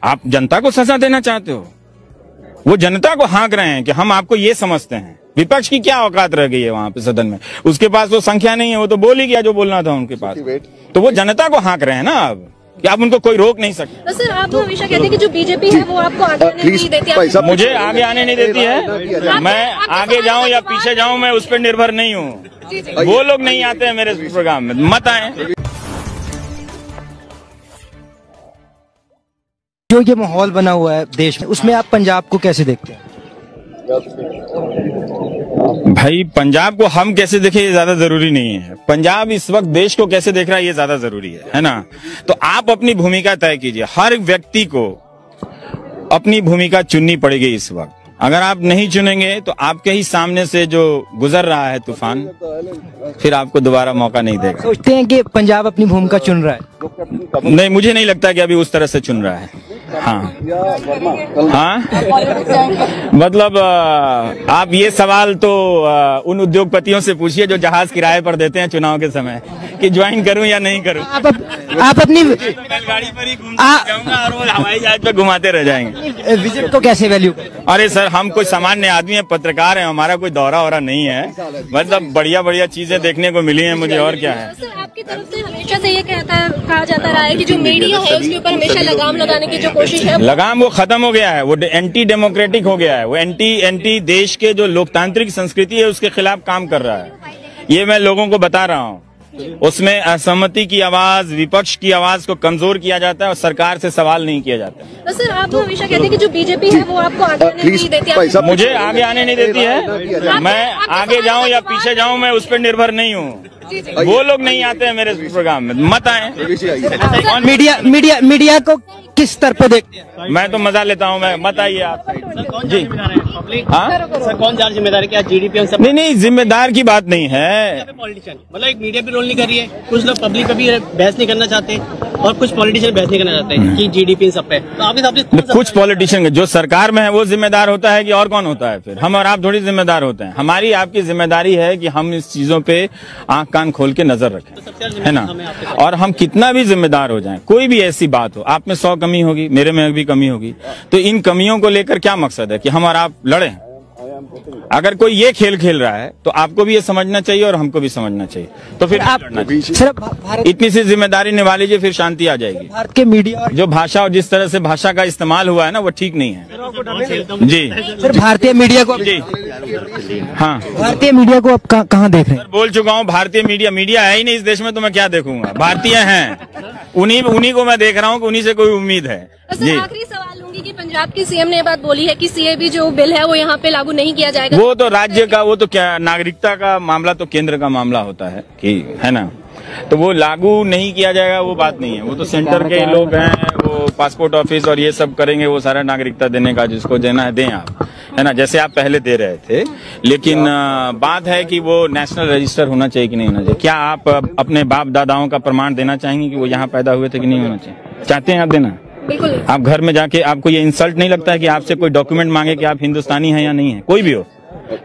आप जनता को सजा देना चाहते हो? वो जनता को हाँक रहे हैं कि हम आपको ये समझते हैं। विपक्ष की क्या औकात रह गई है वहां पे सदन में? उसके पास वो संख्या नहीं है, वो तो बोल ही गया जो बोलना था उनके पास। तो वो जनता को हाँक रहे हैं ना अब, कि आप उनको कोई रोक नहीं सकते। सर, आप हमेशा कहते हैं कि जो बीजेपी है वो आपको आगे आने नहीं देती। मुझे आगे आने नहीं देती है। मैं आगे जाऊं या पीछे जाऊं, मैं उस पर निर्भर नहीं हूं। वो लोग नहीं आते हैं मेरे प्रोग्राम में, मत आए। जो ये माहौल बना हुआ है देश में, उसमें आप पंजाब को कैसे देखते हैं? भाई, पंजाब को हम कैसे देखें ये ज्यादा जरूरी नहीं है। पंजाब इस वक्त देश को कैसे देख रहा है ये ज्यादा जरूरी है ना। तो आप अपनी भूमिका तय कीजिए। हर व्यक्ति को अपनी भूमिका चुननी पड़ेगी इस वक्त। अगर आप नहीं चुनेंगे तो आपके ही सामने से जो गुजर रहा है तूफान, फिर आपको दोबारा मौका नहीं देगा। सोचते हैं कि पंजाब अपनी भूमिका चुन रहा है? नहीं, मुझे नहीं लगता कि अभी उस तरह से चुन रहा है। हाँ हाँ, मतलब आप ये सवाल तो उन उद्योगपतियों से पूछिए जो जहाज किराए पर देते हैं चुनाव के समय, कि ज्वाइन करूं या नहीं करूं। आप अपनी बैलगाड़ी पर ही घूमते जाऊंगा और वो हवाई जहाज पे घुमाते रह जाएंगे। विजिट को कैसे वैल्यू? अरे सर, हम कोई सामान्य आदमी है, पत्रकार है, हमारा कोई दौरा वौरा नहीं है। मतलब बढ़िया बढ़िया चीजें देखने को मिली हैं मुझे, और क्या है। सर, आपकी तरफ से हमेशा से ये कहा जाता रहा है कि जो मीडिया है उसके ऊपर हमेशा लगाम लगाने की जो कोशिश है, लगाम वो खत्म हो गया है। वो एंटी डेमोक्रेटिक हो गया है। वो एंटी देश के जो लोकतांत्रिक संस्कृति है उसके खिलाफ काम कर रहा है। ये मैं लोगों को बता रहा हूँ। उसमें असहमति की आवाज, विपक्ष की आवाज को कमजोर किया जाता है और सरकार से सवाल नहीं किया जाता। सर, आप हमेशा कहते हैं कि जो बीजेपी है वो आपको आगे आने नहीं देती। मुझे आगे आने नहीं देती है। मैं आगे जाऊं या पीछे जाऊं, मैं उस पर निर्भर नहीं हूं। वो लोग नहीं आते हैं मेरे प्रोग्राम में, मत आए। मीडिया को किस स्तर पे देखते हैं? मैं तो मजा लेता हूं। मैं, मत आइए आप जी। हाँ सर, कौन ज्यादा जिम्मेदार है? क्या जीडीपी हम सब? नहीं, जिम्मेदार की बात नहीं है। पॉलिटिशियन मतलब एक मीडिया भी रोल नहीं कर रही है। कुछ लोग पब्लिक पे भी बहस नहीं करना चाहते और कुछ पॉलिटिशियन बहस नहीं करना चाहते कि जीडीपी सब पे। तो आप कुछ पॉलिटिशियन जो सरकार में है वो जिम्मेदार होता है कि और कौन होता है? फिर हम और आप थोड़ी जिम्मेदार होते हैं। हमारी आपकी जिम्मेदारी है कि हम इस चीजों पे आंख कान खोल के नजर रखें, है ना। और हम कितना भी जिम्मेदार हो जाएं, कोई भी ऐसी बात हो, आप में 100 कमी होगी, मेरे में भी कमी होगी, तो इन कमियों को लेकर क्या मकसद है कि हम और आप लड़े? अगर कोई ये खेल खेल रहा है तो आपको भी ये समझना चाहिए और हमको भी समझना चाहिए। तो फिर आप इतनी सी जिम्मेदारी निभा लीजिए, फिर शांति आ जाएगी। भारत के मीडिया जो भाषा और जिस तरह से भाषा का इस्तेमाल हुआ है ना, वो ठीक नहीं है जी। सर, भारतीय मीडिया को जी, हाँ, भारतीय मीडिया को आप कहाँ देख रहे हैं? बोल चुका हूँ, भारतीय मीडिया है ही नहीं इस देश में, तो मैं क्या देखूंगा? भारतीय हैं, उन्हीं को मैं देख रहा हूँ कि उन्हीं से कोई उम्मीद है जी। आखिरी सवाल लूंगी कि पंजाब की सीएम ने बात बोली है कि सीएबी जो बिल है वो यहाँ पे लागू नहीं किया जाएगा। वो तो राज्य का, वो तो क्या, नागरिकता का मामला तो केंद्र का मामला होता है कि, है ना। तो वो लागू नहीं किया जाएगा वो बात नहीं है। वो तो सेंटर के लोग हैं, वो पासपोर्ट ऑफिस और ये सब करेंगे, वो सारा नागरिकता देने का जिसको देना है दें आप, है ना, जैसे आप पहले दे रहे थे। लेकिन बात है कि वो नेशनल रजिस्टर होना चाहिए कि नहीं होना चाहिए। क्या आप अपने बाप दादाओं का प्रमाण देना चाहेंगे कि वो यहाँ पैदा हुए थे कि नहीं होना चाहिए? चाहते हैं आप देना? बिल्कुल। आप घर में जाके आपको ये इंसल्ट नहीं लगता है कि आपसे कोई डॉक्यूमेंट मांगे कि आप हिंदुस्तानी हैं या नहीं है? कोई भी हो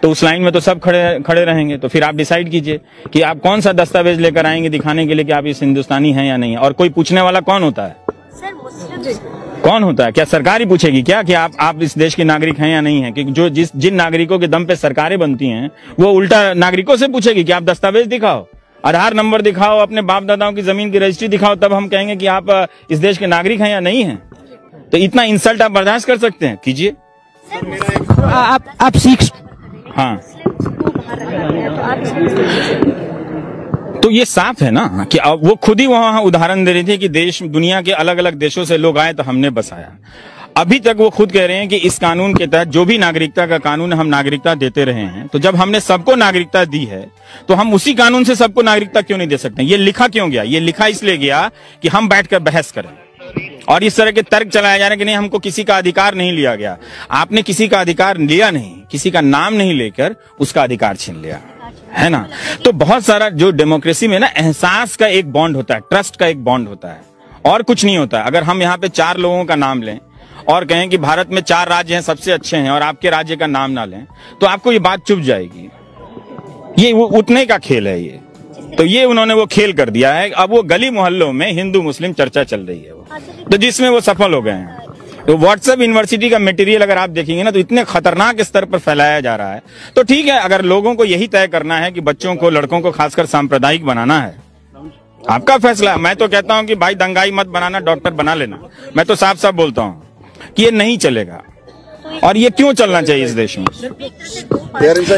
तो उस लाइन में तो सब खड़े रहेंगे। तो फिर आप डिसाइड कीजिए कि आप कौन सा दस्तावेज लेकर आएंगे दिखाने के लिए कि आप इस हिंदुस्तानी हैं या नहीं है। और कोई पूछने वाला कौन होता है? कौन होता है? क्या सरकार ही पूछेगी क्या कि आप इस देश के नागरिक हैं या नहीं है? कि जिन नागरिकों के दम पे सरकारें बनती हैं वो उल्टा नागरिकों से पूछेगी कि आप दस्तावेज दिखाओ, आधार नंबर दिखाओ, अपने बाप दादाओं की जमीन की रजिस्ट्री दिखाओ, तब हम कहेंगे कि आप इस देश के नागरिक हैं या नहीं हैं। तो इतना इंसल्ट आप बर्दाश्त कर सकते हैं? कीजिए। आप सीख, हाँ, तो ये साफ है ना कि वो खुद ही वहां उदाहरण दे रही थी कि देश दुनिया के अलग अलग देशों से लोग आए तो हमने बसाया। अभी तक वो खुद कह रहे हैं कि इस कानून के तहत जो भी नागरिकता का कानून हम नागरिकता देते रहे हैं, तो जब हमने सबको नागरिकता दी है तो हम उसी कानून से सबको नागरिकता क्यों नहीं दे सकते? ये लिखा क्यों गया? ये लिखा इसलिए गया कि हम बैठकर बहस करें और इस तरह के तर्क चलाए जा रहे हैं कि नहीं, हमको किसी का अधिकार नहीं लिया गया। आपने किसी का अधिकार लिया नहीं, किसी का नाम नहीं लेकर उसका अधिकार छीन लिया, है ना। तो बहुत सारा जो डेमोक्रेसी में ना एहसास का एक बॉन्ड होता है, ट्रस्ट का एक बॉन्ड होता है, और कुछ नहीं होता है। अगर हम यहाँ पे 4 लोगों का नाम लें और कहें कि भारत में 4 राज्य हैं सबसे अच्छे हैं और आपके राज्य का नाम ना लें, तो आपको ये बात चुभ जाएगी। ये उतने का खेल है ये। तो ये उन्होंने वो खेल कर दिया है। अब वो गली मोहल्लों में हिंदू मुस्लिम चर्चा चल रही है वो, तो जिसमें वो सफल हो गए हैं। तो व्हाट्सएप यूनिवर्सिटी का मटेरियल अगर आप देखेंगे ना तो इतने खतरनाक स्तर पर फैलाया जा रहा है। तो ठीक है, अगर लोगों को यही तय करना है कि बच्चों को, लड़कों को खासकर सांप्रदायिक बनाना है, आपका फैसला। मैं तो कहता हूं कि भाई दंगाई मत बनाना, डॉक्टर बना लेना। मैं तो साफ साफ बोलता हूं कि ये नहीं चलेगा। और ये क्यों चलना चाहिए इस देश में?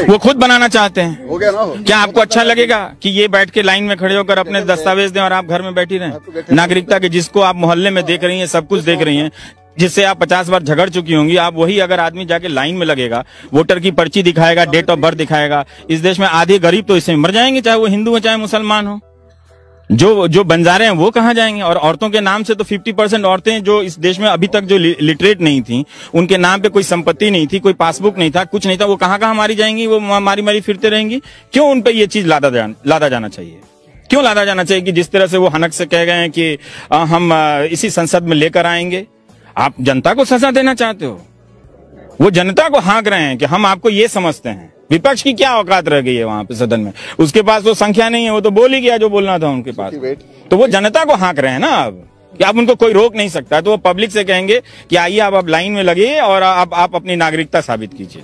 वो खुद बनाना चाहते हैं। हो गया ना? क्या आपको अच्छा लगेगा कि ये बैठ के लाइन में खड़े होकर अपने दस्तावेज दें और आप घर में बैठी रहें? नागरिकता के जिसको आप मोहल्ले में देख रही हैं, सब कुछ देख रही हैं, जिससे आप 50 बार झगड़ चुकी होंगी, आप वही अगर आदमी जाके लाइन में लगेगा, वोटर की पर्ची दिखाएगा, डेट ऑफ बर्थ दिखाएगा, इस देश में आधे गरीब तो इससे मर जाएंगे, चाहे वो हिंदू हो चाहे मुसलमान हो। जो बंजारे हैं वो कहाँ जाएंगे? और औरतों के नाम से तो 50% औरतें जो इस देश में अभी तक जो लिटरेट नहीं थी, उनके नाम पे कोई संपत्ति नहीं थी, कोई पासबुक नहीं था, कुछ नहीं था, वो कहाँ मारी जाएंगी? वो मारी फिरते रहेंगी। क्यों उन पे ये चीज लादा जाना चाहिए? क्यों लादा जाना चाहिए कि जिस तरह से वो हनक से कह गए हैं कि हम इसी संसद में लेकर आएंगे? आप जनता को सजा देना चाहते हो? वो जनता को हाँक रहे हैं कि हम आपको ये समझते हैं। विपक्ष की क्या औकात रह गई है वहां पे सदन में? उसके पास वो संख्या नहीं है, वो तो बोल ही गया जो बोलना था उनके पास। तो वो जनता को हाँक रहे हैं ना अब कि आप उनको कोई रोक नहीं सकता। तो वो पब्लिक से कहेंगे कि आइए आप लाइन में लगिए और आप अपनी नागरिकता साबित कीजिए।